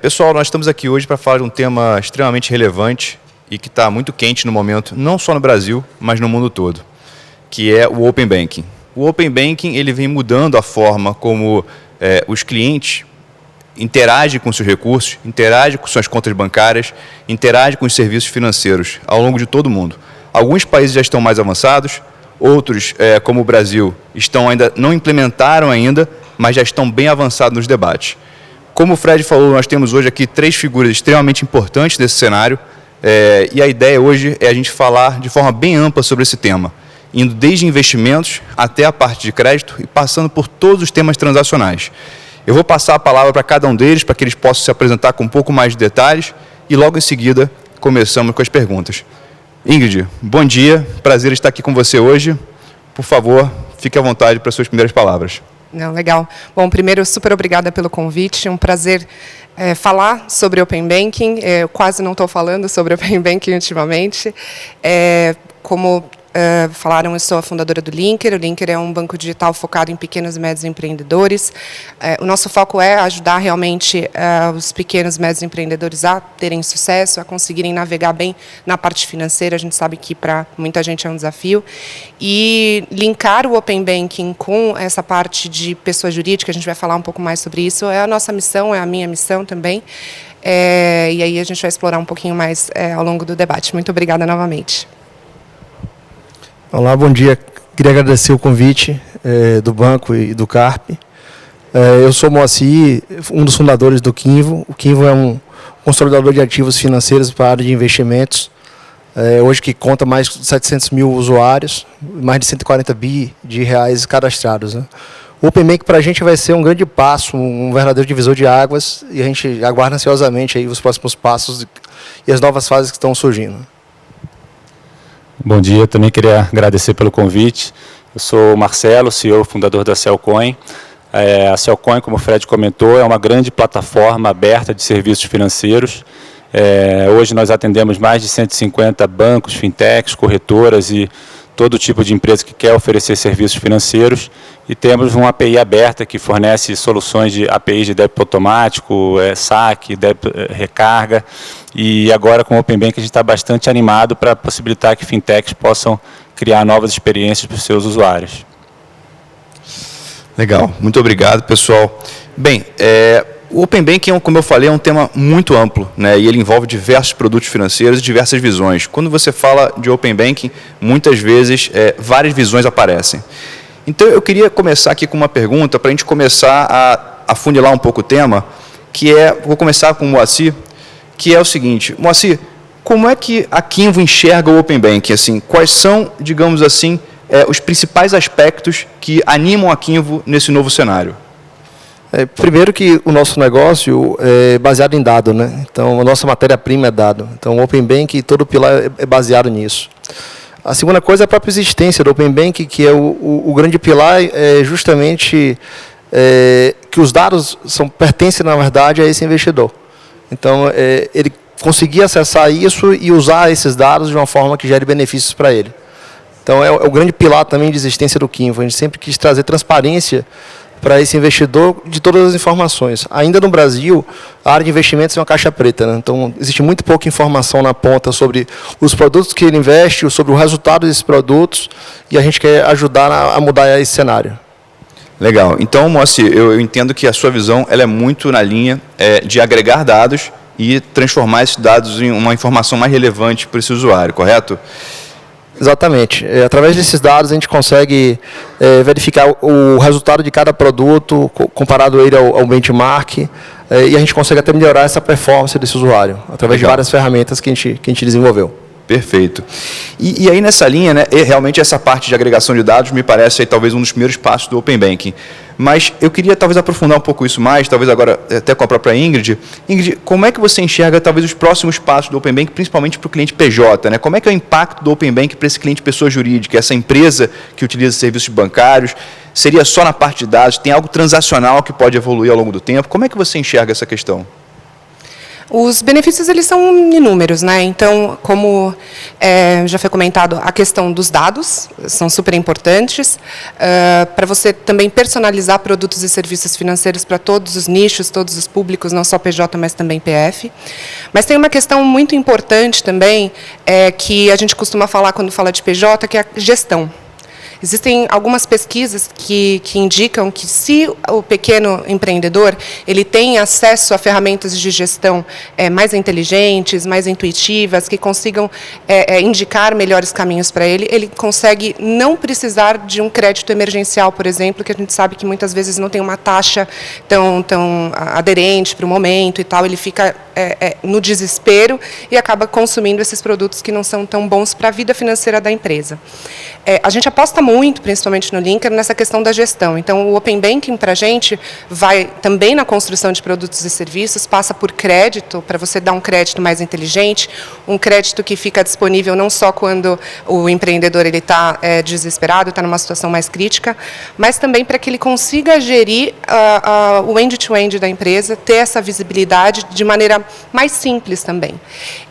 Pessoal, nós estamos aqui hoje para falar de um tema extremamente relevante e que está muito quente no momento, não só no Brasil, mas no mundo todo, que é o Open Banking. O Open Banking ele vem mudando a forma como os clientes interagem com seus recursos, interagem com suas contas bancárias, interagem com os serviços financeiros ao longo de todo o mundo. Alguns países já estão mais avançados, outros, como o Brasil, não implementaram ainda, mas já estão bem avançados nos debates. Como o Fred falou, nós temos hoje aqui 3 figuras extremamente importantes desse cenário, e a ideia hoje é a gente falar de forma bem ampla sobre esse tema, indo desde investimentos até a parte de crédito e passando por todos os temas transacionais. Eu vou passar a palavra para cada um deles, para que eles possam se apresentar com um pouco mais de detalhes, e logo em seguida começamos com as perguntas. Ingrid, bom dia, prazer estar aqui com você hoje. Por favor, fique à vontade para as suas primeiras palavras. Não, legal. Bom, primeiro, super obrigada pelo convite. Um prazer falar sobre Open Banking. Eu quase não estou falando sobre Open Banking ultimamente. Como falaram, eu sou a fundadora do Linker. O Linker é um banco digital focado em pequenos e médios empreendedores. O nosso foco é ajudar realmente os pequenos e médios empreendedores a terem sucesso, a conseguirem navegar bem na parte financeira. A gente sabe que para muita gente é um desafio. E linkar o Open Banking com essa parte de pessoa jurídica, a gente vai falar um pouco mais sobre isso, é a nossa missão, é a minha missão também. E aí a gente vai explorar um pouquinho mais ao longo do debate. Muito obrigada novamente. Olá, bom dia. Queria agradecer o convite do banco e do CARP. Eu sou Moacir, um dos fundadores do Kinvo. O Kinvo é um consolidador de ativos financeiros para a área de investimentos, hoje que conta mais de 700 mil usuários, mais de 140 bi de reais cadastrados, né? O Open Banking para a gente vai ser um grande passo, um verdadeiro divisor de águas, e a gente aguarda ansiosamente aí os próximos passos e as novas fases que estão surgindo. Bom dia, também queria agradecer pelo convite. Eu sou o Marcelo, CEO, fundador da Cellcoin. A Cellcoin, como o Fred comentou, é uma grande plataforma aberta de serviços financeiros. Hoje nós atendemos mais de 150 bancos, fintechs, corretoras e todo tipo de empresa que quer oferecer serviços financeiros. E temos uma API aberta que fornece soluções de APIs de débito automático, saque, débito, recarga. E agora com o Open Banking a gente está bastante animado para possibilitar que fintechs possam criar novas experiências para os seus usuários. Legal, muito obrigado, pessoal. Bem, o Open Banking, como eu falei, é um tema muito amplo, né? E ele envolve diversos produtos financeiros e diversas visões. Quando você fala de Open Banking, muitas vezes várias visões aparecem. Então, eu queria começar aqui com uma pergunta para a gente começar a afunilar um pouco o tema, vou começar com o Moacir, que é o seguinte: Moacir, como é que a Kinvo enxerga o Open Banking? Assim, quais são, digamos assim, os principais aspectos que animam a Kinvo nesse novo cenário? Primeiro que o nosso negócio é baseado em dado, né? Então, a nossa matéria-prima é dado. Então, o Open Banking, todo o pilar é baseado nisso. A segunda coisa é a própria existência do Open Banking, que é o grande pilar, justamente que os dados pertencem, na verdade, a esse investidor. Então, ele conseguir acessar isso e usar esses dados de uma forma que gere benefícios para ele. Então, é o grande pilar também de existência do Kinvo. A gente sempre quis trazer transparência para esse investidor de todas as informações. Ainda no Brasil, a área de investimentos é uma caixa preta, né? Então, existe muito pouca informação na ponta sobre os produtos que ele investe, sobre o resultado desses produtos, e a gente quer ajudar a mudar esse cenário. Legal. Então, Moacir, eu entendo que a sua visão ela é muito na linha de agregar dados e transformar esses dados em uma informação mais relevante para esse usuário, correto? Exatamente. Através desses dados, a gente consegue verificar o resultado de cada produto, comparado ele ao benchmark, e a gente consegue até melhorar essa performance desse usuário, através de várias ferramentas que a gente desenvolveu. Perfeito. E aí nessa linha, né, realmente essa parte de agregação de dados me parece aí, talvez um dos primeiros passos do Open Banking. Mas eu queria talvez aprofundar um pouco isso mais, talvez agora até com a própria Ingrid. Ingrid, como é que você enxerga talvez os próximos passos do Open Banking, principalmente para o cliente PJ, né? Como é que é o impacto do Open Banking para esse cliente pessoa jurídica, essa empresa que utiliza serviços bancários? Seria só na parte de dados? Tem algo transacional que pode evoluir ao longo do tempo? Como é que você enxerga essa questão? Os benefícios eles são inúmeros, né? Então, como já foi comentado, a questão dos dados são super importantes para você também personalizar produtos e serviços financeiros para todos os nichos, todos os públicos, não só PJ, mas também PF. Mas tem uma questão muito importante também que a gente costuma falar quando fala de PJ, que é a gestão. Existem algumas pesquisas que indicam que se o pequeno empreendedor ele tem acesso a ferramentas de gestão mais inteligentes, mais intuitivas, que consigam indicar melhores caminhos para ele, ele consegue não precisar de um crédito emergencial, por exemplo, que a gente sabe que muitas vezes não tem uma taxa tão aderente para o momento e tal, ele fica no desespero e acaba consumindo esses produtos que não são tão bons para a vida financeira da empresa. A gente aposta muito, principalmente no Linker, nessa questão da gestão. Então, o Open Banking, para a gente, vai também na construção de produtos e serviços, passa por crédito, para você dar um crédito mais inteligente, um crédito que fica disponível não só quando o empreendedor está desesperado, está numa situação mais crítica, mas também para que ele consiga gerir o end-to-end da empresa, ter essa visibilidade de maneira mais simples também.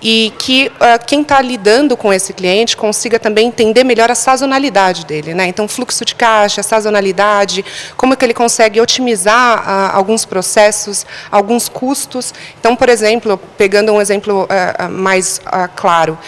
E que quem está lidando com esse cliente consiga também entender melhor a sazonalidade dele, né? Então, fluxo de caixa, sazonalidade, como que ele consegue otimizar alguns processos, alguns custos. Então, por exemplo, pegando um exemplo mais claro,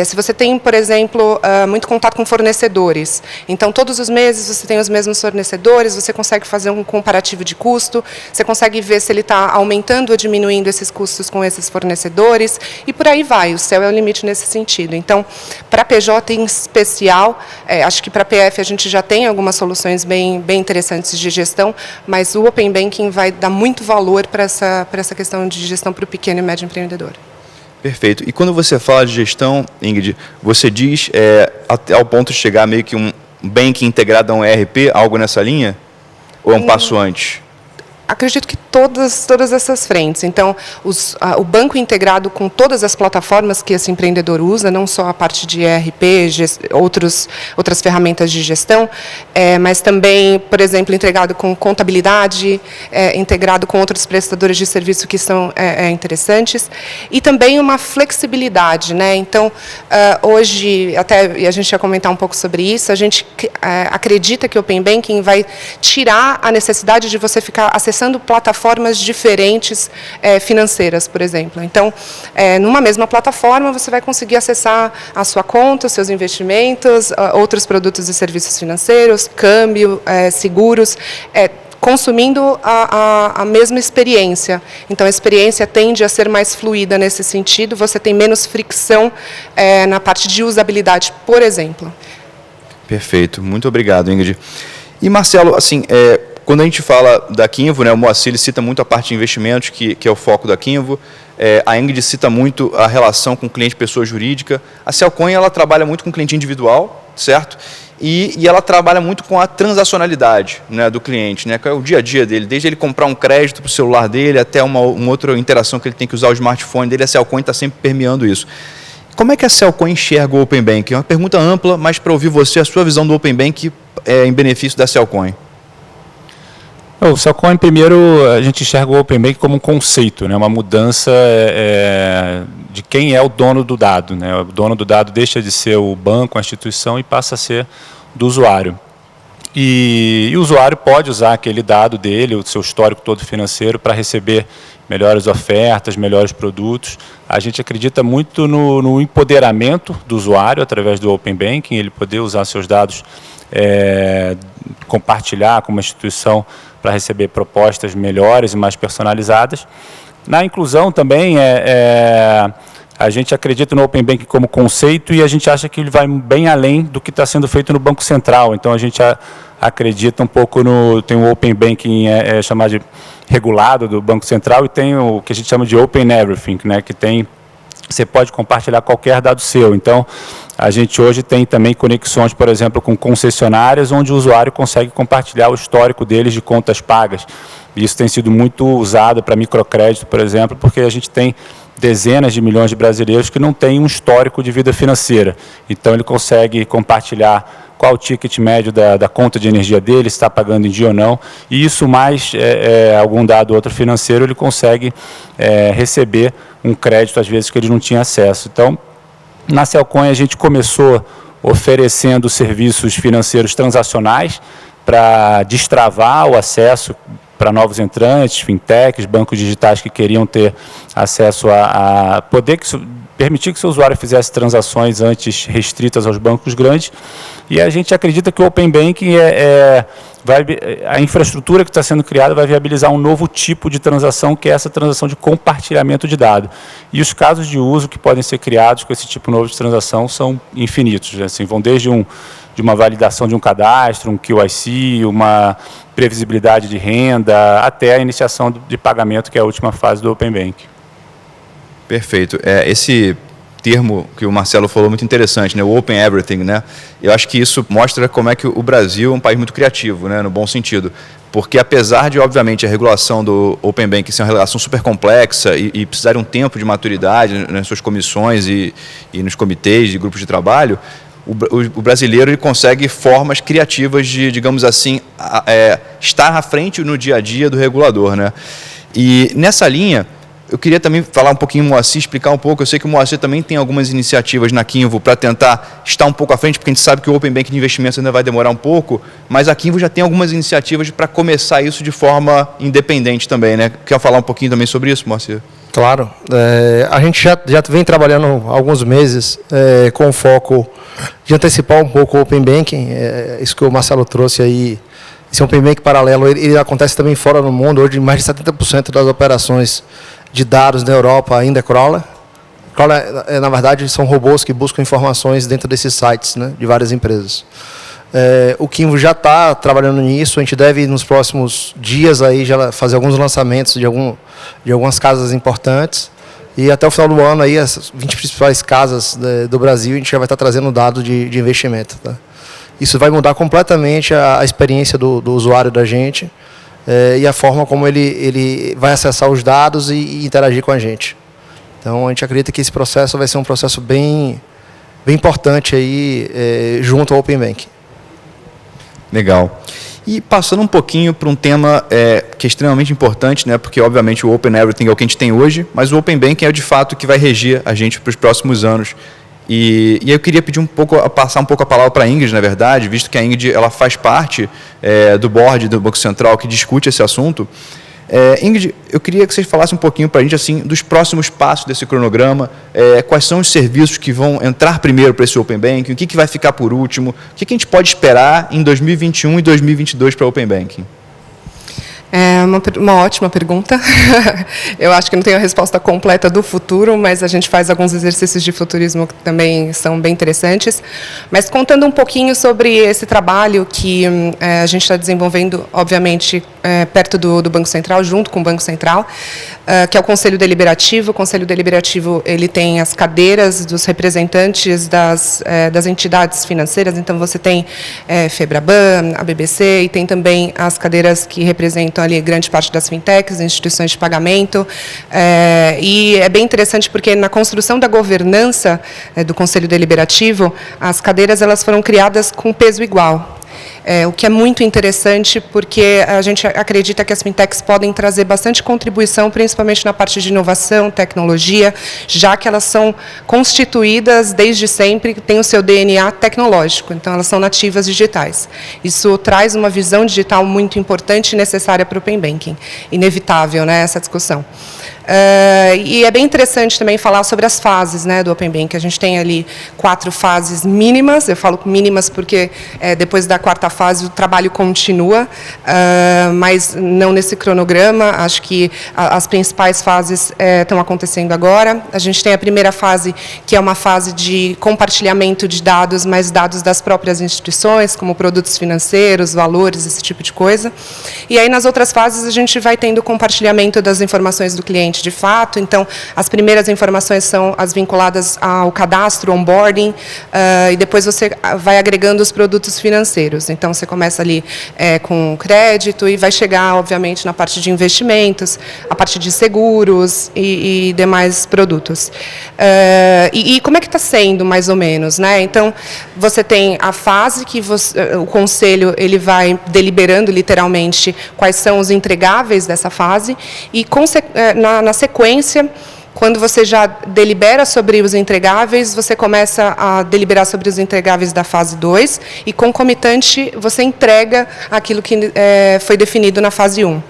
se você tem, por exemplo, muito contato com fornecedores, então todos os meses você tem os mesmos fornecedores, você consegue fazer um comparativo de custo, você consegue ver se ele está aumentando ou diminuindo esses custos com esses fornecedores, e por aí vai, o céu é o limite nesse sentido. Então, para PJ em especial, acho que para PF a gente já tem algumas soluções bem interessantes de gestão, mas o Open Banking vai dar muito valor para essa questão de gestão para o pequeno e médio empreendedor. Perfeito. E quando você fala de gestão, Ingrid, você diz até ao ponto de chegar meio que um banking integrado a um ERP, algo nessa linha? Ou é um passo antes? Acredito que todas essas frentes. Então, o banco integrado com todas as plataformas que esse empreendedor usa, não só a parte de ERP, outras ferramentas de gestão, mas também, por exemplo, integrado com contabilidade, integrado com outros prestadores de serviço que são interessantes, e também uma flexibilidade, né? Então, hoje, e a gente ia comentar um pouco sobre isso, a gente acredita que o Open Banking vai tirar a necessidade de você ficar acessando plataformas diferentes financeiras, por exemplo. Então, numa mesma plataforma, você vai conseguir acessar a sua conta, os seus investimentos, outros produtos e serviços financeiros, câmbio, seguros, consumindo a mesma experiência. Então, a experiência tende a ser mais fluida nesse sentido, você tem menos fricção na parte de usabilidade, por exemplo. Perfeito. Muito obrigado, Ingrid. E, Marcelo, assim, quando a gente fala da Kinvo, né, o Moacir cita muito a parte de investimentos, que é o foco da Kinvo. A Ingrid cita muito a relação com o cliente pessoa jurídica. A Cellcoin, ela trabalha muito com o cliente individual, certo? E ela trabalha muito com a transacionalidade, né, do cliente, né, que é o dia a dia dele, desde ele comprar um crédito para o celular dele até uma outra interação que ele tem que usar o smartphone dele, a Cellcoin está sempre permeando isso. Como é que a Cellcoin enxerga o Open Banking? É uma pergunta ampla, mas para ouvir você, a sua visão do Open Banking em benefício da Cellcoin. O Cellcoin, primeiro, a gente enxerga o Open Banking como um conceito, né? Uma mudança de quem é o dono do dado, né? O dono do dado deixa de ser o banco, a instituição, e passa a ser do usuário. E o usuário pode usar aquele dado dele, o seu histórico todo financeiro, para receber melhores ofertas, melhores produtos. A gente acredita muito no empoderamento do usuário através do Open Banking, ele poder usar seus dados, compartilhar com uma instituição para receber propostas melhores e mais personalizadas. Na inclusão também, a gente acredita no Open Banking como conceito e a gente acha que ele vai bem além do que está sendo feito no Banco Central. Então, a gente acredita um pouco tem o Open Banking chamado de regulado do Banco Central e tem o que a gente chama de Open Everything, né, que você pode compartilhar qualquer dado seu. Então, a gente hoje tem também conexões, por exemplo, com concessionárias, onde o usuário consegue compartilhar o histórico deles de contas pagas. E isso tem sido muito usado para microcrédito, por exemplo, porque a gente tem dezenas de milhões de brasileiros que não têm um histórico de vida financeira. Então, ele consegue compartilhar qual o ticket médio da conta de energia dele, se está pagando em dia ou não, e isso mais algum dado ou outro financeiro, ele consegue receber um crédito, às vezes, que ele não tinha acesso. Então, na Cellcoin, a gente começou oferecendo serviços financeiros transacionais para destravar o acesso para novos entrantes, fintechs, bancos digitais que queriam ter acesso a poder permitir que o seu usuário fizesse transações antes restritas aos bancos grandes. E a gente acredita que o Open Banking a infraestrutura que está sendo criada vai viabilizar um novo tipo de transação, que é essa transação de compartilhamento de dados. E os casos de uso que podem ser criados com esse tipo novo de transação são infinitos. Assim, vão desde de uma validação de um cadastro, um QIC, uma previsibilidade de renda, até a iniciação de pagamento, que é a última fase do Open Banking. Perfeito. Esse termo que o Marcelo falou muito interessante, né? O Open Everything, né? Eu acho que isso mostra como é que o Brasil é um país muito criativo, né? No bom sentido. Porque apesar de, obviamente, a regulação do Open Banking ser uma regulação super complexa e precisar de um tempo de maturidade nas suas comissões e nos comitês de grupos de trabalho, o brasileiro ele consegue formas criativas de, digamos assim, estar à frente no dia a dia do regulador, né? E nessa linha, eu queria também falar um pouquinho do Moacir, explicar um pouco. Eu sei que o Moacir também tem algumas iniciativas na Kinvo para tentar estar um pouco à frente, porque a gente sabe que o Open Banking de investimentos ainda vai demorar um pouco, mas a Kinvo já tem algumas iniciativas para começar isso de forma independente também, né? Quer falar um pouquinho também sobre isso, Moacir? Claro. A gente já vem trabalhando há alguns meses com o foco de antecipar um pouco o Open Banking, isso que o Marcelo trouxe aí. Esse Open Banking paralelo, ele acontece também fora do mundo. Hoje, mais de 70% das operações de dados na Europa ainda é crawler. Crawler, na verdade, são robôs que buscam informações dentro desses sites, né, de várias empresas. O Kinvo já está trabalhando nisso. A gente deve, nos próximos dias, aí, já fazer alguns lançamentos de algumas casas importantes. E até o final do ano, aí, as 20 principais casas do Brasil, a gente já vai estar trazendo dados de investimento. Tá? Isso vai mudar completamente a experiência do usuário da gente e a forma como ele vai acessar os dados e interagir com a gente. Então, a gente acredita que esse processo vai ser um processo bem importante aí, junto ao Open Banking. Legal. E passando um pouquinho para um tema que é extremamente importante, né? Porque, obviamente, o Open Everything é o que a gente tem hoje, mas o Open Banking é, de fato, o que vai reger a gente para os próximos anos. E eu queria pedir passar um pouco a palavra para a Ingrid, na verdade, visto que a Ingrid ela faz parte do board do Banco Central que discute esse assunto. Ingrid, eu queria que vocês falassem um pouquinho para a gente assim, dos próximos passos desse cronograma, quais são os serviços que vão entrar primeiro para esse Open Banking, o que vai ficar por último, o que a gente pode esperar em 2021 e 2022 para o Open Banking? É uma ótima pergunta. Eu acho que não tenho a resposta completa do futuro, mas a gente faz alguns exercícios de futurismo que também são bem interessantes. Mas contando um pouquinho sobre esse trabalho que a gente está desenvolvendo, obviamente, perto do Banco Central, junto com o Banco Central, que é o Conselho Deliberativo. O Conselho Deliberativo ele tem as cadeiras dos representantes das entidades financeiras. Então, você tem FEBRABAN, a BBC, e tem também as cadeiras que representam ali grande parte das fintechs, instituições de pagamento, e é bem interessante porque na construção da governança do Conselho Deliberativo, as cadeiras elas foram criadas com peso igual. O que é muito interessante, porque a gente acredita que as fintechs podem trazer bastante contribuição, principalmente na parte de inovação, tecnologia, já que elas são constituídas desde sempre, têm o seu DNA tecnológico, então elas são nativas digitais. Isso traz uma visão digital muito importante e necessária para o Open Banking. Inevitável, né, essa discussão. E é bem interessante também falar sobre as fases, né, do Open Banking. A gente tem ali 4 fases mínimas. Eu falo mínimas porque depois da 4ª fase o trabalho continua, mas não nesse cronograma. Acho que as principais fases estão acontecendo agora. A gente tem a primeira fase, que é uma fase de compartilhamento de dados, mas dados das próprias instituições, como produtos financeiros, valores, esse tipo de coisa. E aí, nas outras fases, a gente vai tendo compartilhamento das informações do cliente cliente de fato. Então, as primeiras informações são as vinculadas ao cadastro, onboarding, e depois você vai agregando os produtos financeiros. Então, você começa ali com crédito e vai chegar, obviamente, na parte de investimentos, a parte de seguros e demais produtos. E como é que está sendo, mais ou menos, né? Então, você tem a fase que o conselho ele vai deliberando, literalmente, quais são os entregáveis dessa fase, e na sequência, quando você já delibera sobre os entregáveis, você começa a deliberar sobre os entregáveis da fase 2 e, concomitante, você entrega aquilo que foi definido na fase 1.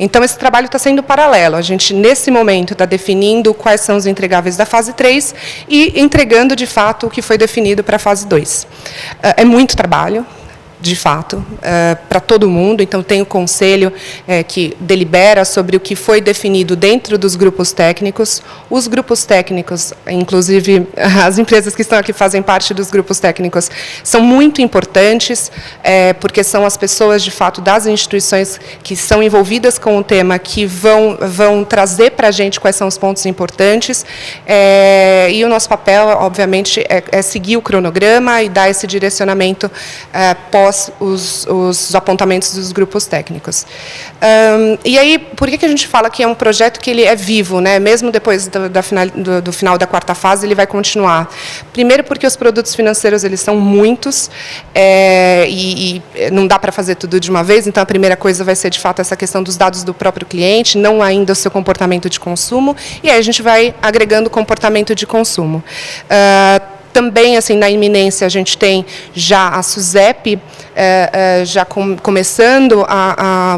Então, esse trabalho está sendo paralelo. A gente, nesse momento, está definindo quais são os entregáveis da fase 3 e entregando, de fato, o que foi definido para a fase 2. É muito trabalho, de fato, para todo mundo. Então, tem o conselho que delibera sobre o que foi definido dentro dos grupos técnicos. Os grupos técnicos, inclusive as empresas que estão aqui fazem parte dos grupos técnicos, são muito importantes, porque são as pessoas, de fato, das instituições que são envolvidas com o tema, que vão trazer para a gente quais são os pontos importantes. E o nosso papel, obviamente, é seguir o cronograma e dar esse direcionamento pós os apontamentos dos grupos técnicos. E aí, por que a gente fala que é um projeto que ele é vivo, né? Mesmo depois do final da quarta fase, ele vai continuar. Primeiro, porque os produtos financeiros eles são muitos, e não dá para fazer tudo de uma vez. Então, a primeira coisa vai ser, de fato, essa questão dos dados do próprio cliente, não ainda o seu comportamento de consumo, e aí a gente vai agregando comportamento de consumo. Também, assim, na iminência, a gente tem já a SUSEP, já começando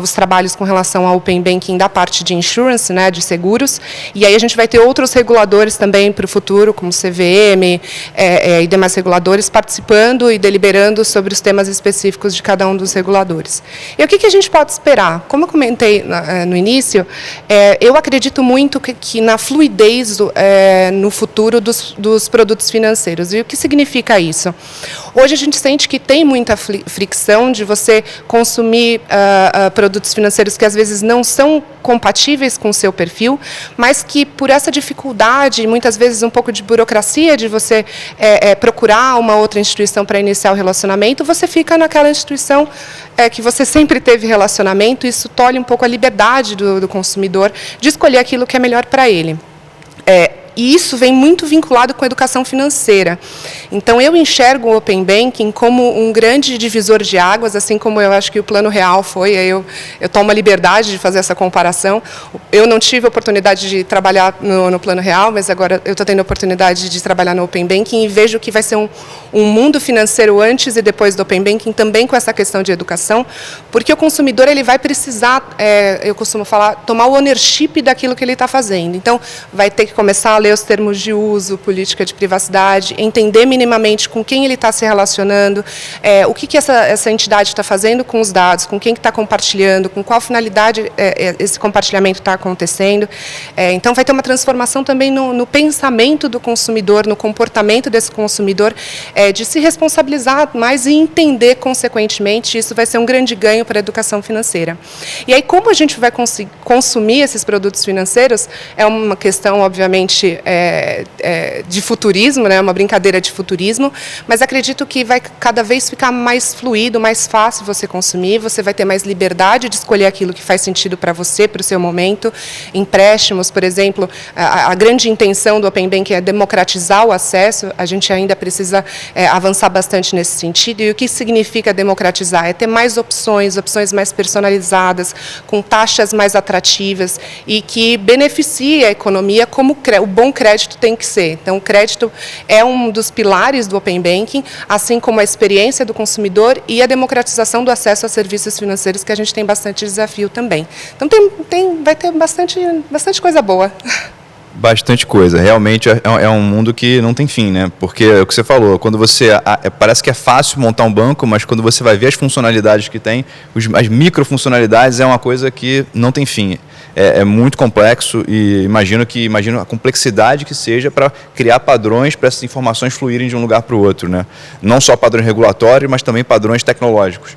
os trabalhos com relação ao Open Banking da parte de insurance, né, de seguros, e aí a gente vai ter outros reguladores também para o futuro, como CVM e demais reguladores, participando e deliberando sobre os temas específicos de cada um dos reguladores. E o que a gente pode esperar? Como eu comentei no início, eu acredito muito que na fluidez no futuro dos produtos financeiros. E o que significa isso? Hoje a gente sente que tem muita fricção de você consumir produtos financeiros que às vezes não são compatíveis com o seu perfil, mas que por essa dificuldade, muitas vezes um pouco de burocracia de você procurar uma outra instituição para iniciar o relacionamento, você fica naquela instituição que você sempre teve relacionamento, e isso tolhe um pouco a liberdade do consumidor de escolher aquilo que é melhor para ele. E isso vem muito vinculado com a educação financeira. Então, eu enxergo o Open Banking como um grande divisor de águas, assim como eu acho que o Plano Real foi. Eu tomo a liberdade de fazer essa comparação. Eu não tive a oportunidade de trabalhar no Plano Real, mas agora eu estou tendo a oportunidade de trabalhar no Open Banking e vejo que vai ser um mundo financeiro antes e depois do Open Banking, também com essa questão de educação, porque o consumidor ele vai precisar, eu costumo falar, tomar o ownership daquilo que ele está fazendo. Então, vai ter que começar a ler os termos de uso, política de privacidade, entender minimamente com quem ele está se relacionando, o que essa entidade está fazendo com os dados, com quem está compartilhando, com qual finalidade esse compartilhamento está acontecendo. Então, vai ter uma transformação também no pensamento do consumidor, no comportamento desse consumidor, de se responsabilizar mais e entender, consequentemente, isso vai ser um grande ganho para a educação financeira. E aí, como a gente vai consumir esses produtos financeiros, é uma questão, obviamente, de futurismo, né, uma brincadeira de futurismo, mas acredito que vai cada vez ficar mais fluido, mais fácil você consumir, você vai ter mais liberdade de escolher aquilo que faz sentido para você, para o seu momento. Empréstimos, por exemplo, a grande intenção do Open Banking é democratizar o acesso, a gente ainda precisa avançar bastante nesse sentido. E o que significa democratizar? É ter mais opções mais personalizadas, com taxas mais atrativas e que beneficie a economia como o bom crédito tem que ser. Então, o crédito é um dos pilares do Open Banking, assim como a experiência do consumidor e a democratização do acesso a serviços financeiros, que a gente tem bastante desafio também. Então, vai ter bastante coisa boa. Bastante coisa. Realmente é um mundo que não tem fim, né? Porque é o que você falou, quando parece que é fácil montar um banco, mas quando você vai ver as funcionalidades que tem, as microfuncionalidades, é uma coisa que não tem fim. É muito complexo e imagino a complexidade que seja para criar padrões para essas informações fluírem de um lugar para o outro, né? Não só padrões regulatórios, mas também padrões tecnológicos.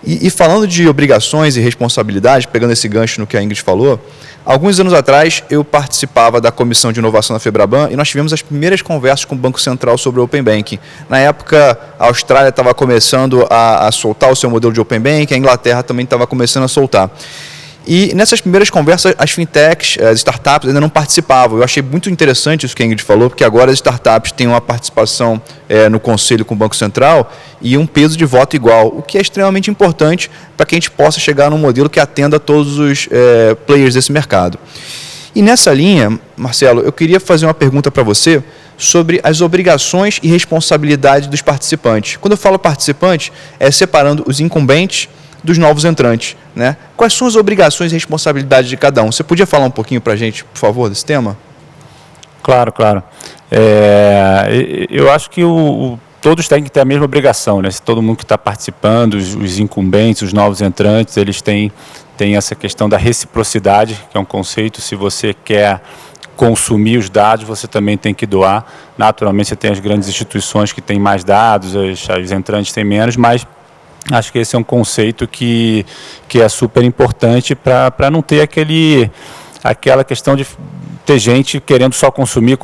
E falando de obrigações e responsabilidade, pegando esse gancho no que a Ingrid falou, alguns anos atrás eu participava da Comissão de Inovação da FEBRABAN e nós tivemos as primeiras conversas com o Banco Central sobre o Open Banking. Na época, a Austrália estava começando a soltar o seu modelo de Open Banking, a Inglaterra também estava começando a soltar. E nessas primeiras conversas, as fintechs, as startups ainda não participavam. Eu achei muito interessante isso que a Ingrid falou, porque agora as startups têm uma participação no conselho com o Banco Central e um peso de voto igual, o que é extremamente importante para que a gente possa chegar num modelo que atenda a todos os players desse mercado. E nessa linha, Marcelo, eu queria fazer uma pergunta para você sobre as obrigações e responsabilidades dos participantes. Quando eu falo participantes, é separando os incumbentes dos novos entrantes, né? Quais são as obrigações e responsabilidades de cada um? Você podia falar um pouquinho para a gente, por favor, desse tema? Claro, claro. Eu acho que todos têm que ter a mesma obrigação, né? Se todo mundo que está participando, os incumbentes, os novos entrantes, eles têm essa questão da reciprocidade, que é um conceito. Se você quer consumir os dados, você também tem que doar. Naturalmente, você tem as grandes instituições que têm mais dados, as entrantes têm menos, mas acho que esse é um conceito que é super importante para não ter aquela questão de ter gente querendo só consumir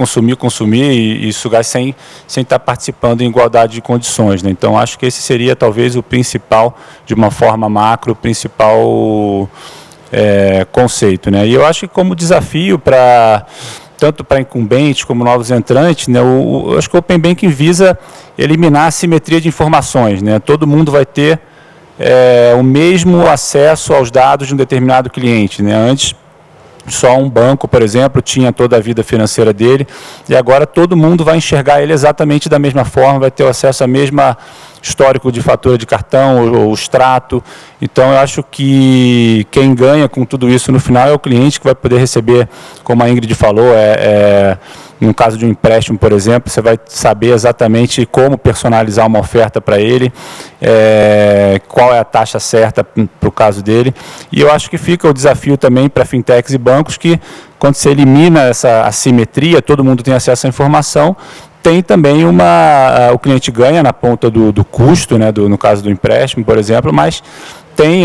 e sugar sem estar participando em igualdade de condições, né? Então, acho que esse seria talvez o principal, de uma forma macro, o principal conceito, né? E eu acho que como desafio tanto para incumbentes como novos entrantes, né, eu acho que o Open Banking visa eliminar a assimetria de informações, né? Todo mundo vai ter o mesmo acesso aos dados de um determinado cliente, né? Antes, só um banco, por exemplo, tinha toda a vida financeira dele, e agora todo mundo vai enxergar ele exatamente da mesma forma, vai ter acesso à mesma histórico de fatura de cartão ou extrato. Então, eu acho que quem ganha com tudo isso no final é o cliente, que vai poder receber, como a Ingrid falou, no caso de um empréstimo, por exemplo, você vai saber exatamente como personalizar uma oferta para ele, qual é a taxa certa para o caso dele. E eu acho que fica o desafio também para fintechs e bancos que, quando você elimina essa assimetria, todo mundo tem acesso à informação, tem também o cliente ganha na ponta do custo, né, no caso do empréstimo, por exemplo, mas tem,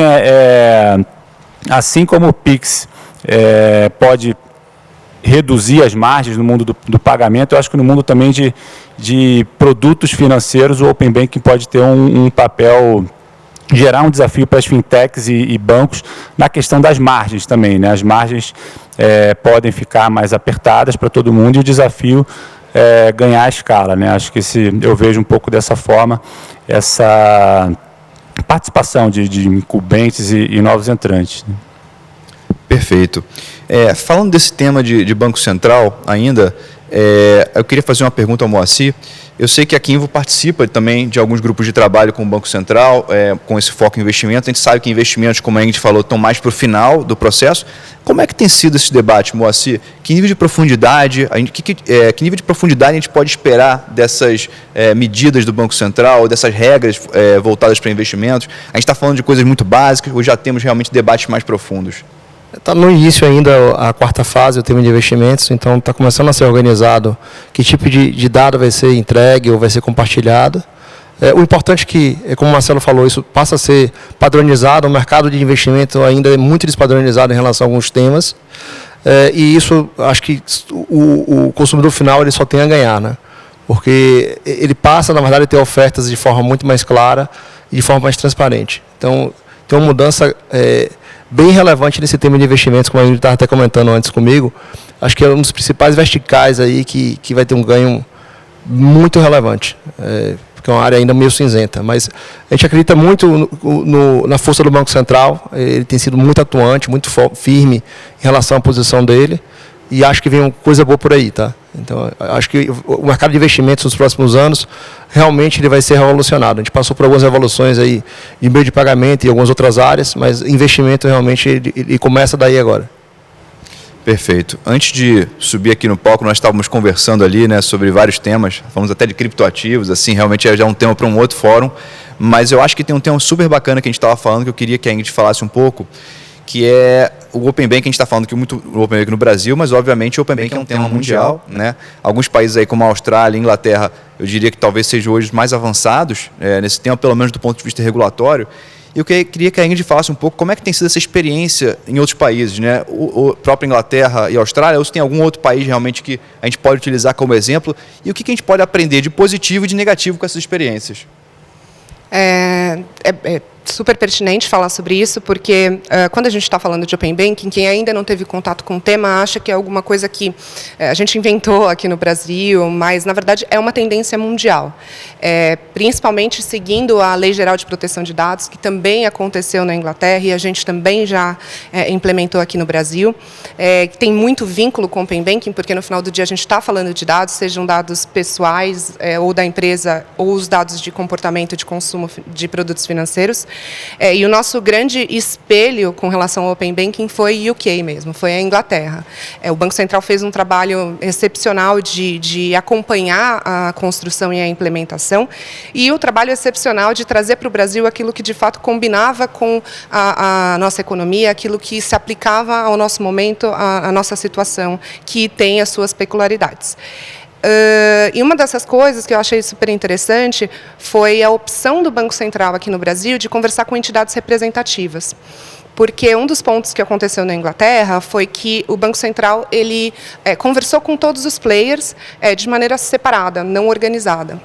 assim como o Pix pode reduzir as margens no mundo do pagamento, eu acho que no mundo também de produtos financeiros, o Open Banking pode ter um papel, gerar um desafio para as fintechs e bancos na questão das margens também, né? As margens podem ficar mais apertadas para todo mundo e o desafio ganhar a escala, né? Acho que eu vejo um pouco dessa forma essa participação de incumbentes e novos entrantes, né? Perfeito. Falando desse tema de Banco Central ainda, eu queria fazer uma pergunta ao Moacir. Eu sei que a Kinvo participa também de alguns grupos de trabalho com o Banco Central, com esse foco em investimento. A gente sabe que investimentos, como a Ingrid falou, estão mais para o final do processo. Como é que tem sido esse debate, Moacir? Que nível de profundidade, que nível de profundidade a gente pode esperar dessas medidas do Banco Central, dessas regras voltadas para investimentos? A gente está falando de coisas muito básicas ou já temos realmente debates mais profundos? Está no início ainda a quarta fase, o tema de investimentos, então está começando a ser organizado que tipo de dado vai ser entregue ou vai ser compartilhado. O importante é que, como o Marcelo falou, isso passa a ser padronizado, o mercado de investimento ainda é muito despadronizado em relação a alguns temas, e isso, acho que o consumidor final ele só tem a ganhar, né? Porque ele passa, na verdade, a ter ofertas de forma muito mais clara e de forma mais transparente. Então, tem uma mudança bem relevante nesse tema de investimentos, como a gente estava até comentando antes comigo. Acho que é um dos principais verticais aí que vai ter um ganho muito relevante, porque é uma área ainda meio cinzenta. Mas a gente acredita muito na força do Banco Central, ele tem sido muito atuante, muito firme em relação à posição dele, e acho que vem coisa boa por aí, tá? Então, acho que o mercado de investimentos nos próximos anos, realmente ele vai ser revolucionado. A gente passou por algumas revoluções aí de meio de pagamento e algumas outras áreas, mas investimento realmente ele começa daí agora. Perfeito. Antes de subir aqui no palco, nós estávamos conversando ali, né, sobre vários temas, falamos até de criptoativos, assim, realmente é já um tema para um outro fórum, mas eu acho que tem um tema super bacana que a gente estava falando, que eu queria que a Ingrid falasse um pouco, que é o Open Banking. A gente está falando aqui muito do Open Banking no Brasil, mas obviamente o Open Banking é um tema mundial, né? Alguns países aí como a Austrália, a Inglaterra, eu diria que talvez sejam hoje os mais avançados nesse tema, pelo menos do ponto de vista regulatório. Eu queria que a Ingrid falasse um pouco como é que tem sido essa experiência em outros países, né? O própria Inglaterra e Austrália, ou se tem algum outro país realmente que a gente pode utilizar como exemplo, e o que a gente pode aprender de positivo e de negativo com essas experiências? É super pertinente falar sobre isso, porque quando a gente está falando de Open Banking, quem ainda não teve contato com o tema acha que é alguma coisa que a gente inventou aqui no Brasil, mas, na verdade, é uma tendência mundial. Principalmente seguindo a Lei Geral de Proteção de Dados, que também aconteceu na Inglaterra e a gente também já implementou aqui no Brasil, que tem muito vínculo com o Open Banking, porque no final do dia a gente está falando de dados, sejam dados pessoais ou da empresa, ou os dados de comportamento de consumo de produtos financeiros. E o nosso grande espelho com relação ao Open Banking foi o UK mesmo, foi a Inglaterra. O Banco Central fez um trabalho excepcional de acompanhar a construção e a implementação, e o trabalho excepcional de trazer para o Brasil aquilo que de fato combinava com a nossa economia, aquilo que se aplicava ao nosso momento, à nossa situação, que tem as suas peculiaridades. E uma dessas coisas que eu achei super interessante foi a opção do Banco Central aqui no Brasil de conversar com entidades representativas. Porque um dos pontos que aconteceu na Inglaterra foi que o Banco Central ele conversou com todos os players de maneira separada, não organizada.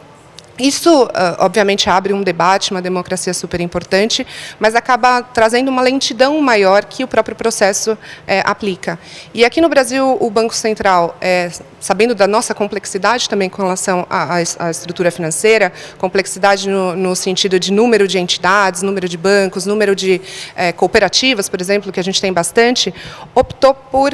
Isso, obviamente, abre um debate, uma democracia super importante, mas acaba trazendo uma lentidão maior que o próprio processo aplica. E aqui no Brasil, o Banco Central, sabendo da nossa complexidade também com relação à estrutura financeira, complexidade no sentido de número de entidades, número de bancos, número de cooperativas, por exemplo, que a gente tem bastante, optou por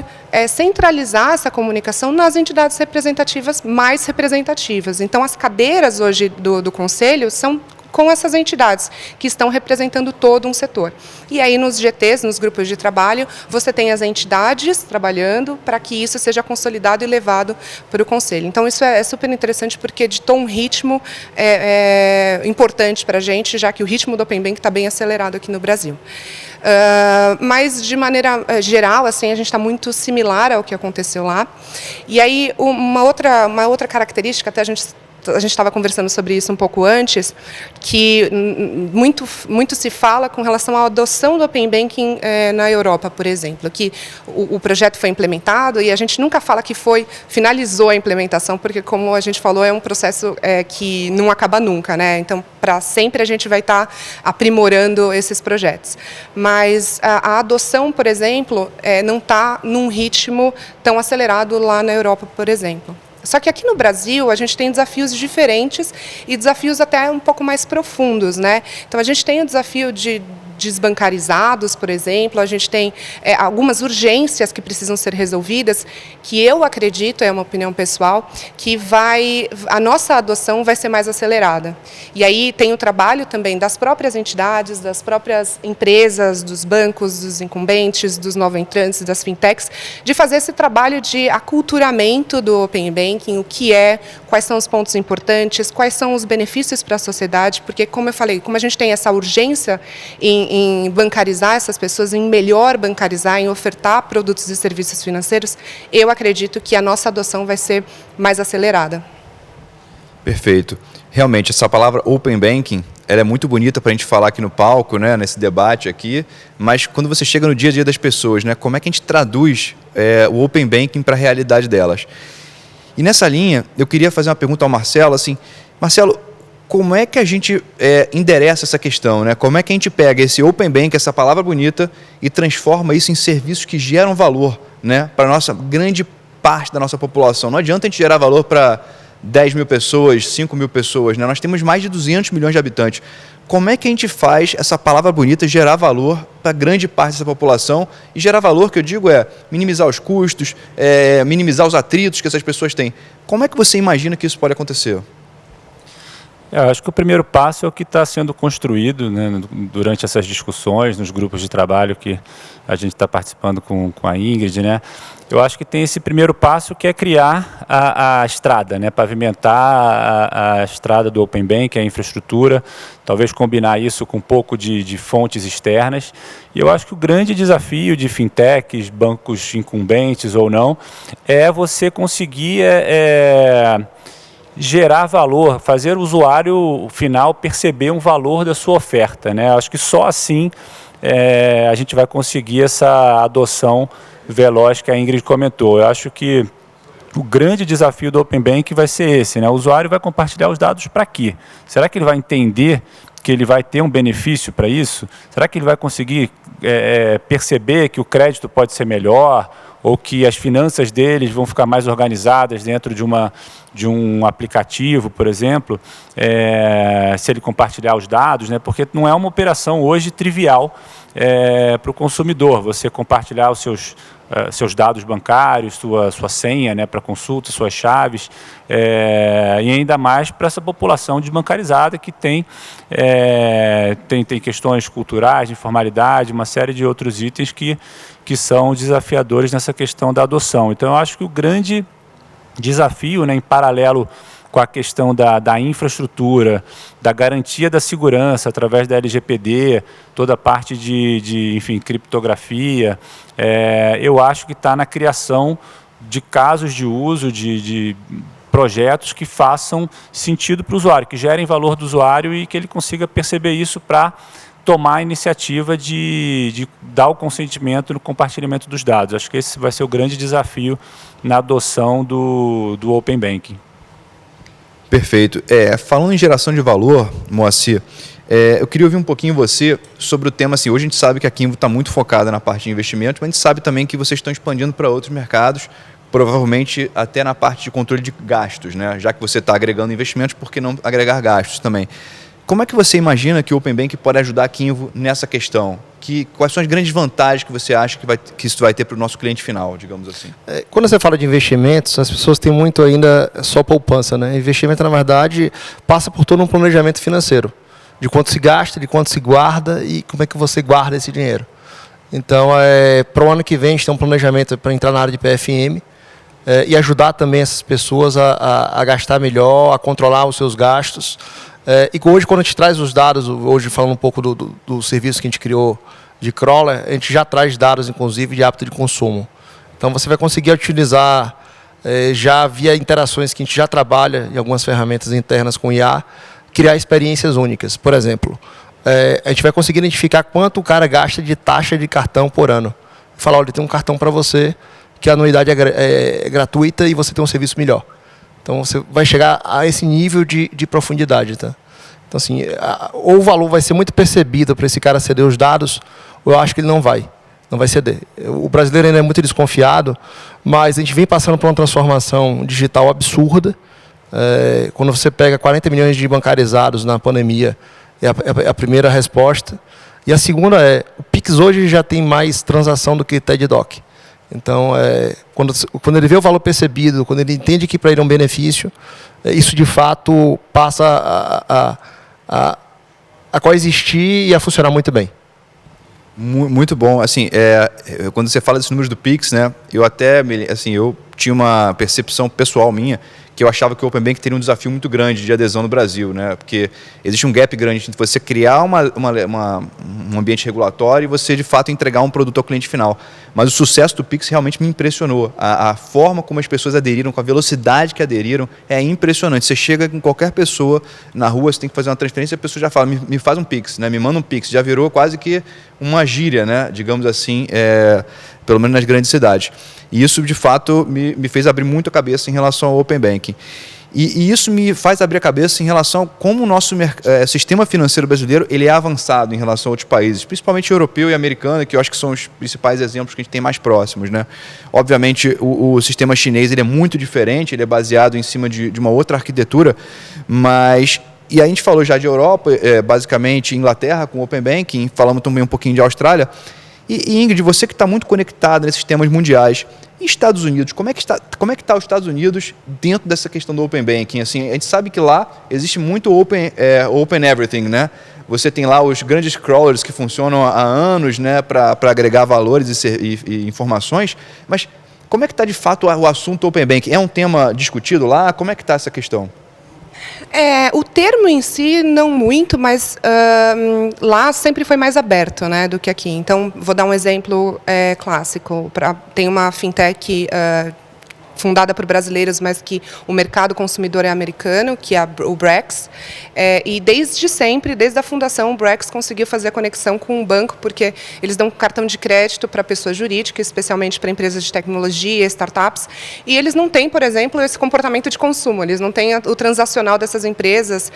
centralizar essa comunicação nas entidades representativas mais representativas. Então, as cadeiras hoje do Conselho são com essas entidades que estão representando todo um setor. E aí, nos GTs, nos grupos de trabalho, você tem as entidades trabalhando para que isso seja consolidado e levado para o Conselho. Então, isso é super interessante, porque ditou um ritmo importante para a gente, já que o ritmo do Open Bank está bem acelerado aqui no Brasil. Mas, de maneira geral, assim, a gente está muito similar ao que aconteceu lá. E aí, uma outra característica, até a gente estava conversando sobre isso um pouco antes, que muito se fala com relação à adoção do Open Banking na Europa, por exemplo, que o projeto foi implementado e a gente nunca fala que finalizou a implementação, porque, como a gente falou, é um processo que não acaba nunca, né? Então, para sempre a gente vai estar aprimorando esses projetos. Mas a adoção, por exemplo, não está num ritmo tão acelerado lá na Europa, por exemplo. Só que aqui no Brasil a gente tem desafios diferentes e desafios até um pouco mais profundos, né? Então a gente tem o desafio de desbancarizados, por exemplo, a gente tem algumas urgências que precisam ser resolvidas, que eu acredito, é uma opinião pessoal, que a nossa adoção vai ser mais acelerada. E aí tem o trabalho também das próprias entidades, das próprias empresas, dos bancos, dos incumbentes, dos novos-entrantes, das fintechs, de fazer esse trabalho de aculturamento do Open Banking, o que quais são os pontos importantes, quais são os benefícios para a sociedade, porque, como eu falei, como a gente tem essa urgência em bancarizar essas pessoas, em melhor bancarizar, em ofertar produtos e serviços financeiros, eu acredito que a nossa adoção vai ser mais acelerada. Perfeito. Realmente, essa palavra Open Banking, ela é muito bonita para a gente falar aqui no palco, né, nesse debate aqui, mas quando você chega no dia a dia das pessoas, né, como é que a gente traduz o Open Banking para a realidade delas? E nessa linha, eu queria fazer uma pergunta ao Marcelo, assim, Marcelo, como é que a gente endereça essa questão, né? Como é que a gente pega esse Open Bank, essa palavra bonita, e transforma isso em serviços que geram valor, né, para a nossa grande parte da nossa população? Não adianta a gente gerar valor para 10 mil pessoas, 5 mil pessoas, né? Nós temos mais de 200 milhões de habitantes. Como é que a gente faz essa palavra bonita gerar valor para grande parte dessa população? E gerar valor, que eu digo, minimizar os custos, minimizar os atritos que essas pessoas têm. Como é que você imagina que isso pode acontecer? Eu acho que o primeiro passo é o que está sendo construído, né, durante essas discussões, nos grupos de trabalho que a gente está participando com a Ingrid, né? Eu acho que tem esse primeiro passo, que é criar a estrada, né, pavimentar a estrada do Open Bank, a infraestrutura, talvez combinar isso com um pouco de fontes externas. E eu acho que o grande desafio de fintechs, bancos incumbentes ou não, é você conseguir gerar valor, fazer o usuário final perceber um valor da sua oferta, né? Acho que só assim a gente vai conseguir essa adoção veloz que a Ingrid comentou. Eu acho que o grande desafio do Open Banking vai ser esse, né? O usuário vai compartilhar os dados para quê? Será que ele vai entender que ele vai ter um benefício para isso? Será que ele vai conseguir perceber que o crédito pode ser melhor ou que as finanças deles vão ficar mais organizadas dentro de um aplicativo, por exemplo, se ele compartilhar os dados, né? Porque não é uma operação hoje trivial para o consumidor, você compartilhar os seus dados bancários, sua senha, né, para consulta, suas chaves, e ainda mais para essa população desbancarizada que tem questões culturais, de informalidade, uma série de outros itens que são desafiadores nessa questão da adoção. Então, eu acho que o grande desafio, né, em paralelo com a questão da infraestrutura, da garantia da segurança através da LGPD, toda a parte enfim, criptografia, eu acho que está na criação de casos de uso, de projetos que façam sentido para o usuário, que gerem valor do usuário e que ele consiga perceber isso para tomar a iniciativa de dar o consentimento no compartilhamento dos dados. Acho que esse vai ser o grande desafio na adoção do Open Banking. Perfeito. Falando em geração de valor, Moacir, eu queria ouvir um pouquinho você sobre o tema. Assim, hoje a gente sabe que a Kinvo está muito focada na parte de investimento, mas a gente sabe também que vocês estão expandindo para outros mercados, provavelmente até na parte de controle de gastos, né? Já que você está agregando investimentos, por que não agregar gastos também? Como é que você imagina que o Open Banking pode ajudar a Kinvo nessa questão? Quais são as grandes vantagens que você acha que isso vai ter para o nosso cliente final, digamos assim? Quando você fala de investimentos, as pessoas têm muito ainda só poupança, né? Investimento, na verdade, passa por todo um planejamento financeiro, de quanto se gasta, de quanto se guarda e como é que você guarda esse dinheiro. Então, para o ano que vem, a gente tem um planejamento para entrar na área de PFM e ajudar também essas pessoas a gastar melhor, a controlar os seus gastos. E hoje, quando a gente traz os dados, hoje falando um pouco do serviço que a gente criou de crawler, a gente já traz dados, inclusive, de hábito de consumo. Então, você vai conseguir utilizar, já via interações que a gente já trabalha em algumas ferramentas internas com IA, criar experiências únicas. Por exemplo, a gente vai conseguir identificar quanto o cara gasta de taxa de cartão por ano. Falar, olha, tem um cartão para você, que a anuidade é gratuita e você tem um serviço melhor. Então, você vai chegar a esse nível de profundidade, tá? Então, assim, ou o valor vai ser muito percebido para esse cara ceder os dados, ou eu acho que ele não vai ceder. O brasileiro ainda é muito desconfiado, mas a gente vem passando por uma transformação digital absurda. Quando você pega 40 milhões de bancarizados na pandemia, é a primeira resposta. E a segunda o Pix hoje já tem mais transação do que TED Doc. Então, quando ele vê o valor percebido, quando ele entende que para ele é um benefício, isso de fato passa a coexistir e a funcionar muito bem. Muito bom. Assim, quando você fala desses números do Pix, né, eu tinha uma percepção pessoal minha que eu achava que o Open Banking teria um desafio muito grande de adesão no Brasil, né? Porque existe um gap grande entre você criar um ambiente regulatório e você, de fato, entregar um produto ao cliente final. Mas o sucesso do Pix realmente me impressionou. A forma como as pessoas aderiram, com a velocidade que aderiram, é impressionante. Você chega com qualquer pessoa na rua, você tem que fazer uma transferência, a pessoa já fala, me faz um Pix, né? Me manda um Pix. Já virou quase que uma gíria, né? Digamos assim, pelo menos nas grandes cidades. E isso, de fato, me fez abrir muito a cabeça em relação ao Open Banking. E isso me faz abrir a cabeça em relação a como o nosso sistema financeiro brasileiro ele é avançado em relação a outros países, principalmente europeu e americano, que eu acho que são os principais exemplos que a gente tem mais próximos, né? Obviamente, o sistema chinês ele é muito diferente, ele é baseado em cima de uma outra arquitetura, mas... E a gente falou já de Europa, basicamente Inglaterra com o Open Banking, falamos também um pouquinho de Austrália. E Ingrid, você que está muito conectada nesses temas mundiais, e Estados Unidos, como é que está os Estados Unidos dentro dessa questão do Open Banking? Assim, a gente sabe que lá existe muito Open Everything, né? Você tem lá os grandes crawlers que funcionam há anos, né, para agregar valores e informações, mas como é que está de fato o assunto Open Banking? É um tema discutido lá? Como é que está essa questão? O termo em si, não muito, mas lá sempre foi mais aberto, né, do que aqui. Então, vou dar um exemplo clássico. Tem uma fintech fundada por brasileiros, mas que o mercado consumidor é americano, que é o Brex. E desde sempre, desde a fundação, o Brex conseguiu fazer a conexão com o banco, porque eles dão cartão de crédito para pessoa jurídica, especialmente para empresas de tecnologia, startups, e eles não têm, por exemplo, esse comportamento de consumo, eles não têm o transacional dessas empresas,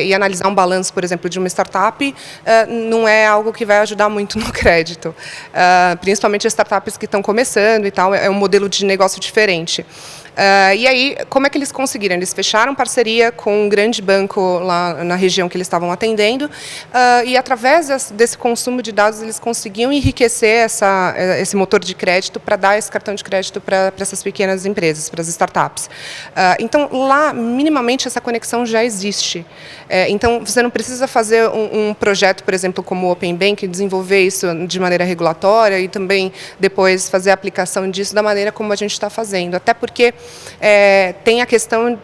e analisar um balanço, por exemplo, de uma startup, não é algo que vai ajudar muito no crédito. Principalmente as startups que estão começando e tal, é um modelo de negócio diferente. E aí, como é que eles conseguiram? Eles fecharam parceria com um grande banco lá na região que eles estavam atendendo, e através desse consumo de dados eles conseguiam enriquecer esse motor de crédito para dar esse cartão de crédito para essas pequenas empresas, para as startups. Então, lá, minimamente, essa conexão já existe. Então, você não precisa fazer um projeto, por exemplo, como o Open Banking, desenvolver isso de maneira regulatória e também depois fazer a aplicação disso da maneira como a gente está fazendo. Até porque tem a questão,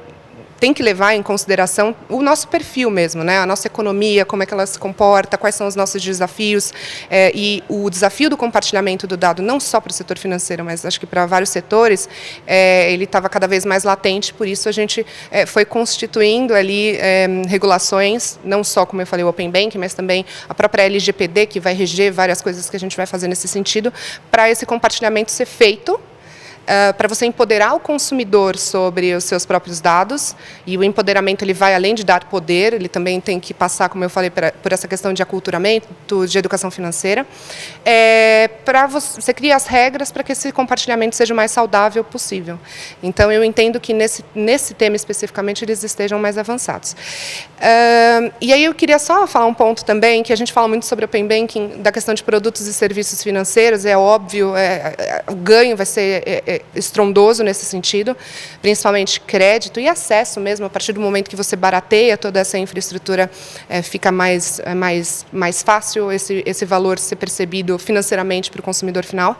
tem que levar em consideração o nosso perfil mesmo, né? A nossa economia, como é que ela se comporta, quais são os nossos desafios, e o desafio do compartilhamento do dado, não só para o setor financeiro, mas acho que para vários setores, ele estava cada vez mais latente, por isso a gente foi constituindo ali regulações, não só, como eu falei, o Open Banking, mas também a própria LGPD, que vai reger várias coisas que a gente vai fazer nesse sentido, para esse compartilhamento ser feito, para você empoderar o consumidor sobre os seus próprios dados, e o empoderamento ele vai além de dar poder, ele também tem que passar, como eu falei, por essa questão de aculturamento, de educação financeira, para você criar as regras para que esse compartilhamento seja o mais saudável possível. Então, eu entendo que nesse tema especificamente eles estejam mais avançados. E aí eu queria só falar um ponto também, que a gente fala muito sobre o Open Banking, da questão de produtos e serviços financeiros, é óbvio, o ganho vai ser estrondoso nesse sentido, principalmente crédito e acesso mesmo, a partir do momento que você barateia toda essa infraestrutura, fica mais fácil esse valor ser percebido financeiramente para o consumidor final.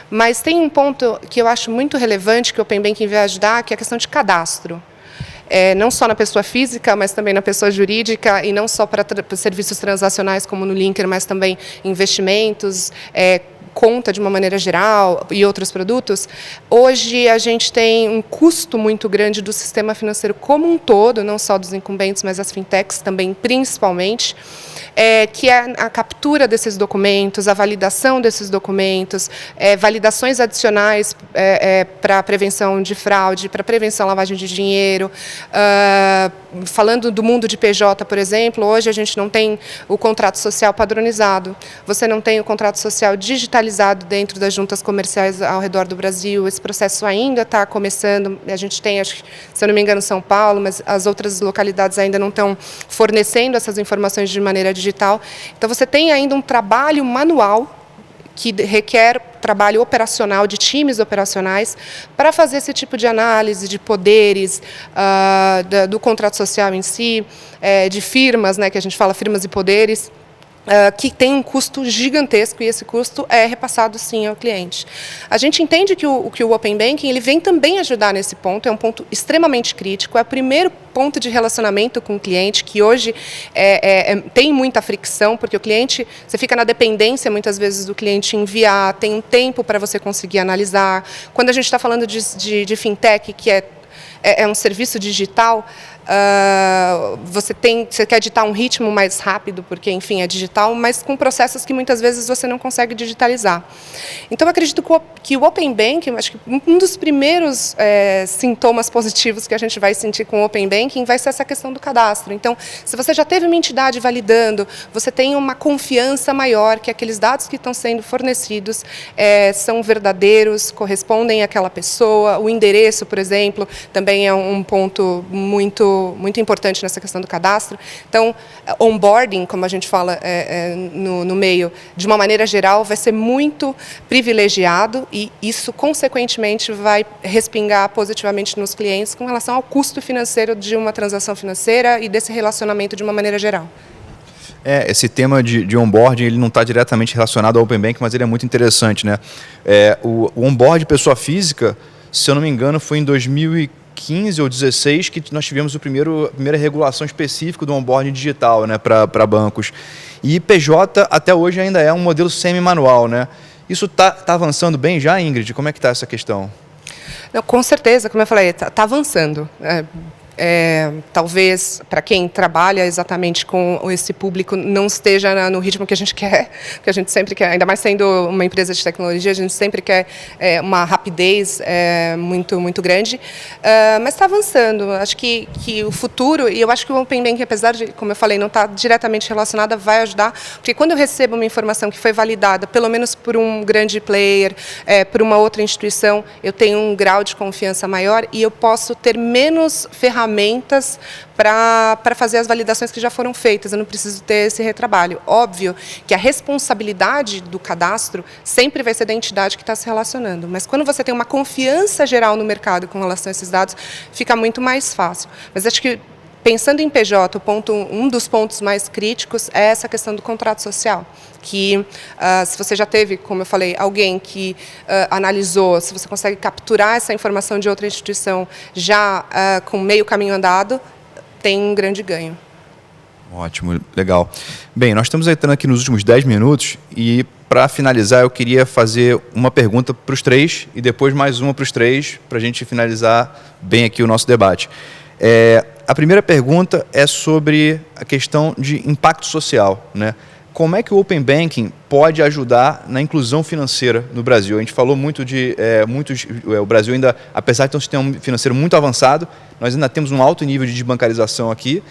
Mas tem um ponto que eu acho muito relevante, que o Open Banking vai ajudar, que é a questão de cadastro. Não só na pessoa física, mas também na pessoa jurídica, e não só para serviços transacionais como no Linker, mas também investimentos, conta de uma maneira geral e outros produtos. Hoje a gente tem um custo muito grande do sistema financeiro como um todo, não só dos incumbentes, mas as fintechs também, principalmente, que é a captura desses documentos, a validação desses documentos, validações adicionais para a prevenção de fraude, para a prevenção da lavagem de dinheiro. Falando do mundo de PJ, por exemplo, hoje a gente não tem o contrato social padronizado, você não tem o contrato social digitalizado dentro das juntas comerciais ao redor do Brasil. Esse processo ainda está começando, a gente tem, acho, se eu não me engano, São Paulo, mas as outras localidades ainda não estão fornecendo essas informações de maneira digital. Então, você tem ainda um trabalho manual que requer trabalho operacional, de times operacionais, para fazer esse tipo de análise de poderes, do contrato social em si, de firmas, né, que a gente fala firmas e poderes, que tem um custo gigantesco, e esse custo é repassado, sim, ao cliente. A gente entende que o Open Banking ele vem também ajudar nesse ponto, é um ponto extremamente crítico, é o primeiro ponto de relacionamento com o cliente, que hoje tem muita fricção, porque o cliente, você fica na dependência, muitas vezes, do cliente enviar, tem um tempo para você conseguir analisar. Quando a gente está falando de fintech, que é um serviço digital, você quer editar um ritmo mais rápido, porque, enfim, é digital, mas com processos que muitas vezes você não consegue digitalizar. Então, eu acredito que o Open Banking, acho que um dos primeiros sintomas positivos que a gente vai sentir com o Open Banking vai ser essa questão do cadastro. Então, se você já teve uma entidade validando, você tem uma confiança maior que aqueles dados que estão sendo fornecidos são verdadeiros, correspondem àquela pessoa. O endereço, por exemplo, também é um ponto muito importante nessa questão do cadastro. Então, onboarding, como a gente fala no meio, de uma maneira geral, vai ser muito privilegiado, e isso, consequentemente, vai respingar positivamente nos clientes com relação ao custo financeiro de uma transação financeira e desse relacionamento de uma maneira geral. Esse tema de onboarding ele não está diretamente relacionado ao Open Banking, mas ele é muito interessante, né? O onboarding pessoa física, se eu não me engano, foi em 2015 ou 2016 que nós tivemos a primeira regulação específica do onboarding digital, né, para bancos. E PJ até hoje ainda é um modelo semi-manual, né? Isso está avançando bem já, Ingrid? Como é que está essa questão? Não, com certeza, como eu falei, está avançando. Talvez, para quem trabalha exatamente com esse público, não esteja no ritmo que a gente quer, que a gente sempre quer, ainda mais sendo uma empresa de tecnologia, a gente sempre quer uma rapidez muito, muito grande, mas está avançando. Acho que o futuro, e eu acho que o Open Banking, apesar de, como eu falei, não estar diretamente relacionada, vai ajudar, porque quando eu recebo uma informação que foi validada, pelo menos por um grande player, por uma outra instituição, eu tenho um grau de confiança maior e eu posso ter menos ferramentas para fazer as validações que já foram feitas. Eu não preciso ter esse retrabalho. Óbvio que a responsabilidade do cadastro sempre vai ser da entidade que está se relacionando, mas quando você tem uma confiança geral no mercado com relação a esses dados, fica muito mais fácil. Mas acho que, pensando em PJ, um dos pontos mais críticos é essa questão do contrato social, que se você já teve, como eu falei, alguém que analisou, se você consegue capturar essa informação de outra instituição já com meio caminho andado, tem um grande ganho. Ótimo, legal. Bem, nós estamos entrando aqui nos últimos 10 minutos e, para finalizar, eu queria fazer uma pergunta para os três e depois mais uma para os três, para a gente finalizar bem aqui o nosso debate. A primeira pergunta é sobre a questão de impacto social, né? Como é que o Open Banking pode ajudar na inclusão financeira no Brasil? A gente falou muito de o Brasil ainda, apesar de ter um sistema financeiro muito avançado, nós ainda temos um alto nível de desbancarização aqui.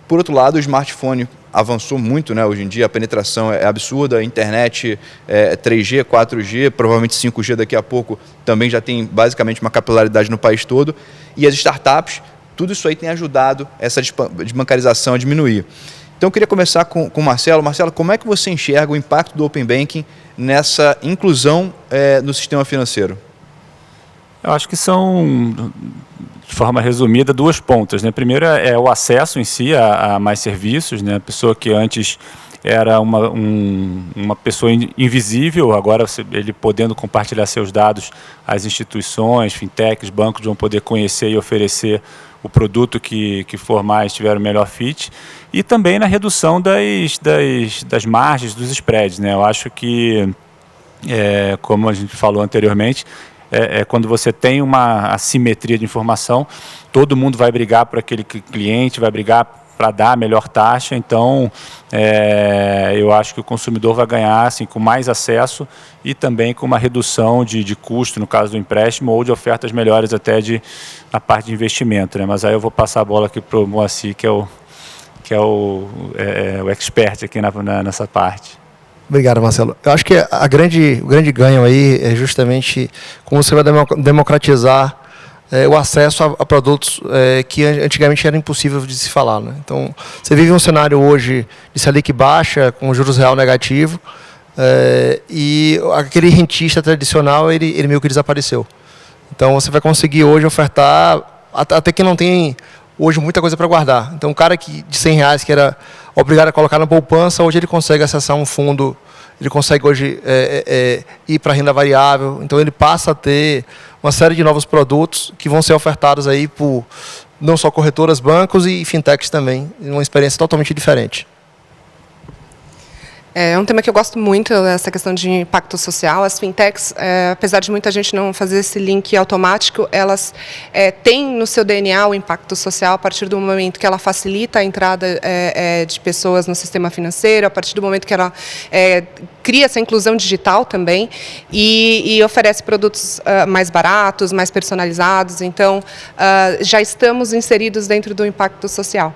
Por outro lado, o smartphone avançou muito, né? Hoje em dia a penetração é absurda, a internet 3G, 4G, provavelmente 5G daqui a pouco também já tem basicamente uma capilaridade no país todo. E as startups, tudo isso aí tem ajudado essa desbancarização a diminuir. Então eu queria começar com o Marcelo. Marcelo, como é que você enxerga o impacto do Open Banking nessa inclusão no sistema financeiro? Eu acho que são, de forma resumida, duas pontas, né? Primeiro é o acesso em si a mais serviços, né? A pessoa que antes era uma pessoa invisível, agora ele podendo compartilhar seus dados, as instituições, fintechs, bancos vão poder conhecer e oferecer o produto que for mais, tiver o melhor fit, e também na redução das margens, dos spreads, né? Eu acho que, como a gente falou anteriormente, quando você tem uma assimetria de informação, todo mundo vai brigar por aquele cliente, vai brigar para dar a melhor taxa. Então, eu acho que o consumidor vai ganhar assim, com mais acesso e também com uma redução de custo, no caso do empréstimo, ou de ofertas melhores até na parte de investimento, né? Mas aí eu vou passar a bola aqui para o Moacir, que é o expert aqui nessa parte. Obrigado, Marcelo. Eu acho que o grande ganho aí é justamente como você vai democratizar o acesso a produtos que antigamente era impossível de se falar, né? Então, você vive um cenário hoje de Selic baixa, com juros real negativo, e aquele rentista tradicional, ele meio que desapareceu. Então, você vai conseguir hoje ofertar, até que não tem hoje muita coisa para guardar. Então, um cara de R$100 que era obrigado a colocar na poupança, hoje ele consegue acessar um fundo, ele consegue hoje ir para a renda variável. Então, ele passa a ter uma série de novos produtos que vão ser ofertados aí por não só corretoras, bancos e fintechs também, uma experiência totalmente diferente. É um tema que eu gosto muito, essa questão de impacto social. As fintechs, apesar de muita gente não fazer esse link automático, elas têm no seu DNA o impacto social a partir do momento que ela facilita a entrada de pessoas no sistema financeiro, a partir do momento que ela cria essa inclusão digital também e oferece produtos mais baratos, mais personalizados. Então, já estamos inseridos dentro do impacto social.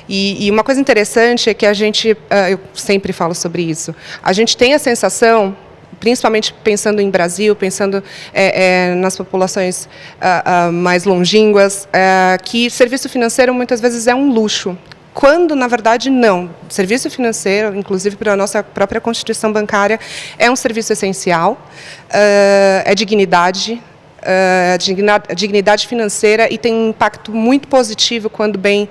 E uma coisa interessante é que a gente, eu sempre falo sobre isso, a gente tem a sensação, principalmente pensando em Brasil, pensando nas populações mais longínquas, que serviço financeiro muitas vezes é um luxo, quando, na verdade, não. Serviço financeiro, inclusive para a nossa própria Constituição Bancária, é um serviço essencial, é dignidade, dignidade financeira, e tem um impacto muito positivo quando bem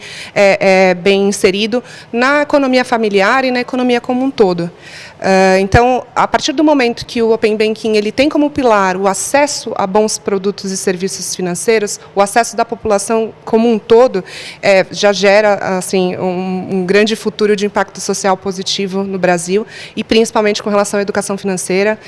inserido na economia familiar e na economia como um todo. Então, a partir do momento que o Open Banking ele tem como pilar o acesso a bons produtos e serviços financeiros, o acesso da população como um todo, já gera assim, um grande futuro de impacto social positivo no Brasil, e principalmente com relação à educação financeira,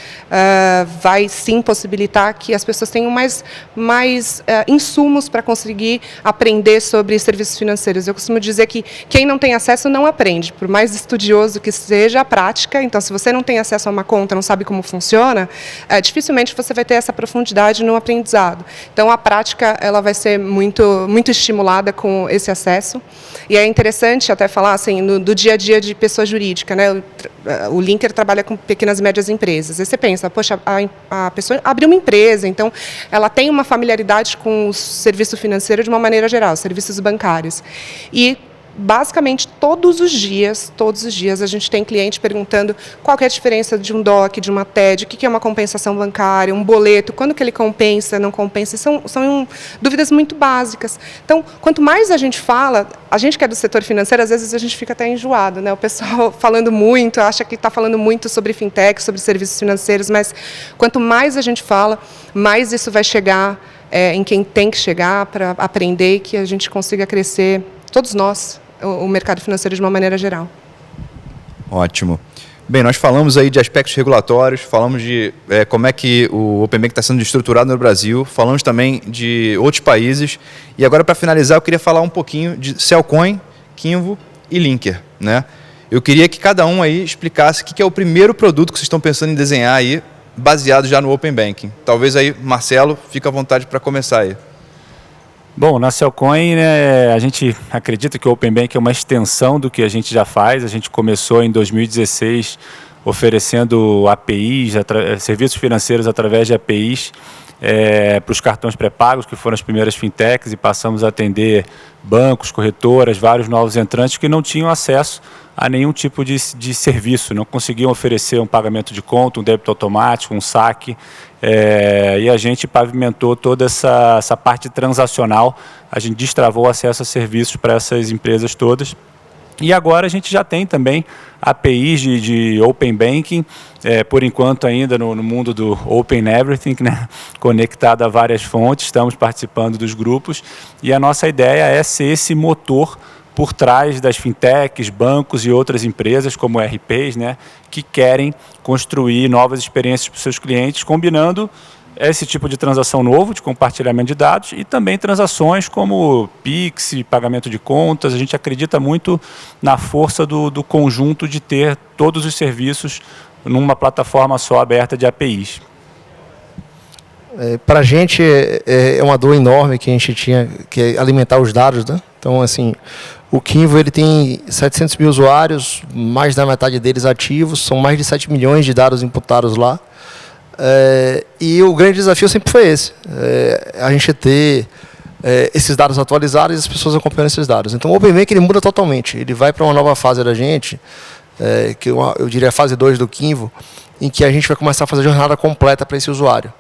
vai sim possibilitar que as pessoas tenham mais insumos para conseguir aprender sobre serviços financeiros. Eu costumo dizer que quem não tem acesso não aprende, por mais estudioso que seja a prática. Então, se você não tem acesso a uma conta, não sabe como funciona, dificilmente você vai ter essa profundidade no aprendizado. Então, a prática ela vai ser muito estimulada com esse acesso. E é interessante até falar assim, do dia a dia de pessoa jurídica, né? O Linker trabalha com pequenas e médias empresas. Aí você pensa, poxa, a pessoa abriu uma empresa, então ela tem uma familiaridade com o serviço financeiro de uma maneira geral, serviços bancários. E basicamente, todos os dias, a gente tem cliente perguntando qual que é a diferença de um DOC, de uma TED, o que é uma compensação bancária, um boleto, quando que ele compensa, não compensa. São dúvidas muito básicas. Então, quanto mais a gente fala, a gente que é do setor financeiro, às vezes a gente fica até enjoado, né? O pessoal falando muito, acha que está falando muito sobre fintech, sobre serviços financeiros, mas quanto mais a gente fala, mais isso vai chegar em quem tem que chegar para aprender e que a gente consiga crescer, todos nós, o mercado financeiro de uma maneira geral. Ótimo. Bem, nós falamos aí de aspectos regulatórios, falamos de como é que o Open Banking está sendo estruturado no Brasil, falamos também de outros países, e agora, para finalizar, eu queria falar um pouquinho de Cellcoin, Kinvo e Linker, né? Eu queria que cada um aí explicasse o que é o primeiro produto que vocês estão pensando em desenhar aí, baseado já no Open Banking. Talvez aí, Marcelo, fique à vontade para começar aí. Bom, na Cellcoin, né, a gente acredita que o Open Banking é uma extensão do que a gente já faz. A gente começou em 2016 oferecendo APIs, serviços financeiros através de APIs para os cartões pré-pagos, que foram as primeiras fintechs, e passamos a atender bancos, corretoras, vários novos entrantes que não tinham acesso a nenhum tipo de serviço, não conseguiam oferecer um pagamento de conta, um débito automático, um saque, e a gente pavimentou toda essa parte transacional, a gente destravou o acesso a serviços para essas empresas todas. E agora a gente já tem também APIs de Open Banking, por enquanto ainda no mundo do Open Everything, né? Conectado a várias fontes, estamos participando dos grupos, e a nossa ideia é ser esse motor por trás das fintechs, bancos e outras empresas como RPs, né, que querem construir novas experiências para os seus clientes, combinando esse tipo de transação novo, de compartilhamento de dados, e também transações como Pix, pagamento de contas. A gente acredita muito na força do conjunto de ter todos os serviços numa plataforma só aberta de APIs. Para a gente é uma dor enorme que a gente tinha que alimentar os dados, né? Então, assim, o Kinvo ele tem 700 mil usuários, mais da metade deles ativos, são mais de 7 milhões de dados imputados lá. E o grande desafio sempre foi esse, a gente ter esses dados atualizados e as pessoas acompanhando esses dados. Então, o Open Banking ele muda totalmente, ele vai para uma nova fase da gente, que eu diria a fase 2 do Kinvo, em que a gente vai começar a fazer a jornada completa para esse usuário.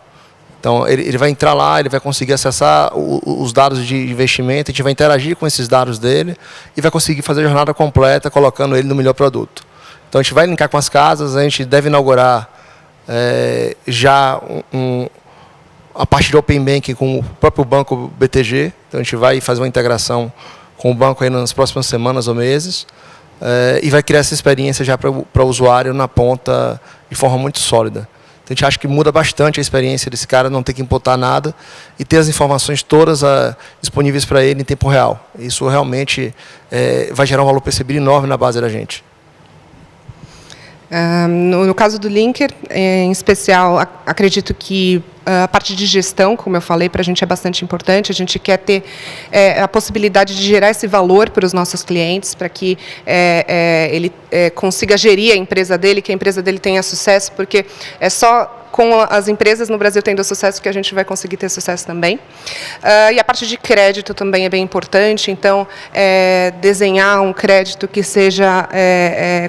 Então, ele vai entrar lá, ele vai conseguir acessar os dados de investimento, a gente vai interagir com esses dados dele e vai conseguir fazer a jornada completa, colocando ele no melhor produto. Então, a gente vai linkar com as casas, a gente deve inaugurar já a parte de Open Banking com o próprio banco BTG. Então, a gente vai fazer uma integração com o banco aí nas próximas semanas ou meses e vai criar essa experiência já para o usuário na ponta de forma muito sólida. A gente acha que muda bastante a experiência desse cara não ter que imputar nada e ter as informações todas disponíveis para ele em tempo real. Isso realmente vai gerar um valor percebido enorme na base da gente. No caso do Linker, em especial, acredito que a parte de gestão, como eu falei, para a gente é bastante importante. A gente quer ter a possibilidade de gerar esse valor para os nossos clientes, para que ele consiga gerir a empresa dele, que a empresa dele tenha sucesso, porque é só com as empresas no Brasil tendo sucesso que a gente vai conseguir ter sucesso também. E a parte de crédito também é bem importante, então, desenhar um crédito que seja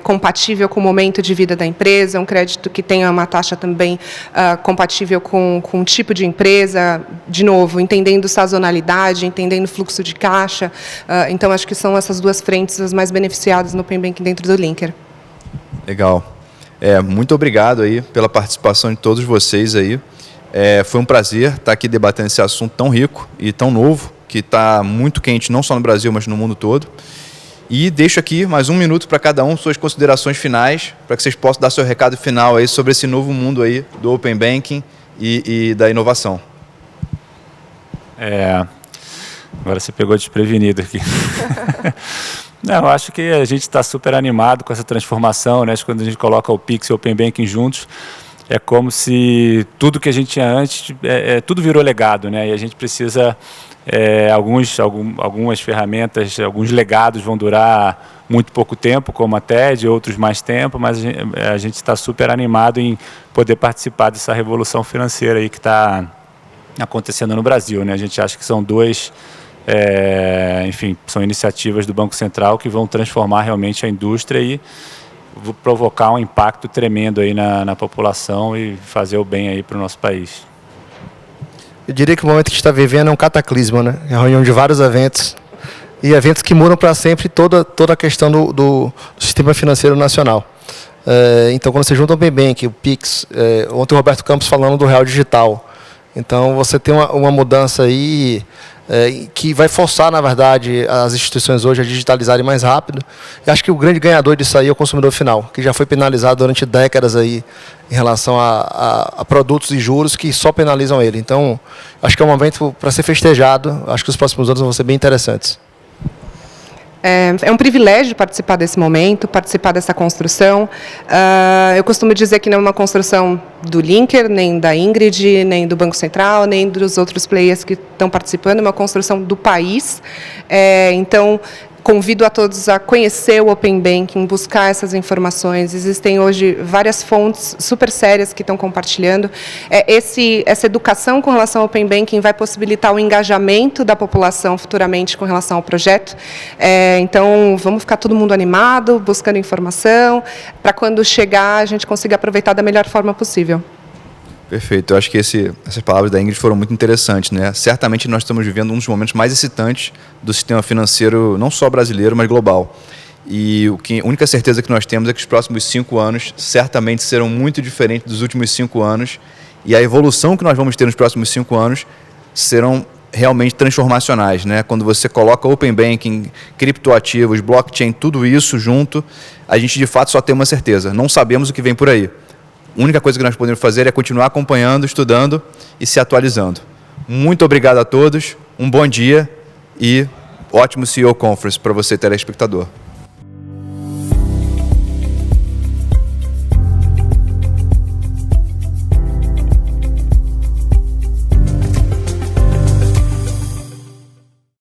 compatível com o momento de vida da empresa, um crédito que tenha uma taxa também compatível com o tipo de empresa, de novo, entendendo sazonalidade, entendendo fluxo de caixa. Então, acho que são essas duas frentes as mais beneficiadas no Open Banking dentro do Linker. Legal. Muito obrigado aí pela participação de todos vocês aí. Foi um prazer estar aqui debatendo esse assunto tão rico e tão novo, que está muito quente não só no Brasil, mas no mundo todo. E deixo aqui mais 1 minuto para cada um, suas considerações finais, para que vocês possam dar seu recado final aí sobre esse novo mundo aí do Open Banking e da inovação. Agora você pegou desprevenido aqui. Não, eu acho que a gente está super animado com essa transformação, né? Quando a gente coloca o Pix e o Open Banking juntos, é como se tudo que a gente tinha antes, tudo virou legado, né? E a gente precisa, algumas ferramentas, alguns legados vão durar muito pouco tempo, como a TED, outros mais tempo, mas a gente está super animado em poder participar dessa revolução financeira aí que está acontecendo no Brasil, né? A gente acha que são são iniciativas do Banco Central que vão transformar realmente a indústria e provocar um impacto tremendo aí na população e fazer o bem aí para o nosso país. Eu diria que o momento que a gente está vivendo é um cataclisma, né? É a reunião de vários eventos e eventos que mudam para sempre toda a questão do sistema financeiro nacional. Então, quando você junta o Open Banking, o Pix, ontem o Roberto Campos falando do Real Digital. Então, você tem uma mudança aí que vai forçar, na verdade, as instituições hoje a digitalizarem mais rápido. E acho que o grande ganhador disso aí é o consumidor final, que já foi penalizado durante décadas aí em relação a produtos e juros que só penalizam ele. Então, acho que é um momento para ser festejado. Acho que os próximos anos vão ser bem interessantes. É um privilégio participar desse momento, participar dessa construção. Eu costumo dizer que não é uma construção do Linker, nem da Ingrid, nem do Banco Central, nem dos outros players que estão participando, é uma construção do país. Então, convido a todos a conhecer o Open Banking, buscar essas informações. Existem hoje várias fontes super sérias que estão compartilhando. Essa educação com relação ao Open Banking vai possibilitar o engajamento da população futuramente com relação ao projeto. Então, vamos ficar todo mundo animado, buscando informação, para quando chegar a gente consiga aproveitar da melhor forma possível. Perfeito. Eu acho que essas palavras da Ingrid foram muito interessantes, né? Certamente nós estamos vivendo um dos momentos mais excitantes do sistema financeiro, não só brasileiro, mas global. E a única certeza que nós temos é que os próximos 5 anos certamente serão muito diferentes dos últimos 5 anos. E a evolução que nós vamos ter nos próximos 5 anos serão realmente transformacionais, né? Quando você coloca Open Banking, criptoativos, blockchain, tudo isso junto, a gente de fato só tem uma certeza: não sabemos o que vem por aí. A única coisa que nós podemos fazer é continuar acompanhando, estudando e se atualizando. Muito obrigado a todos, um bom dia e ótimo CEO Conference para você, telespectador.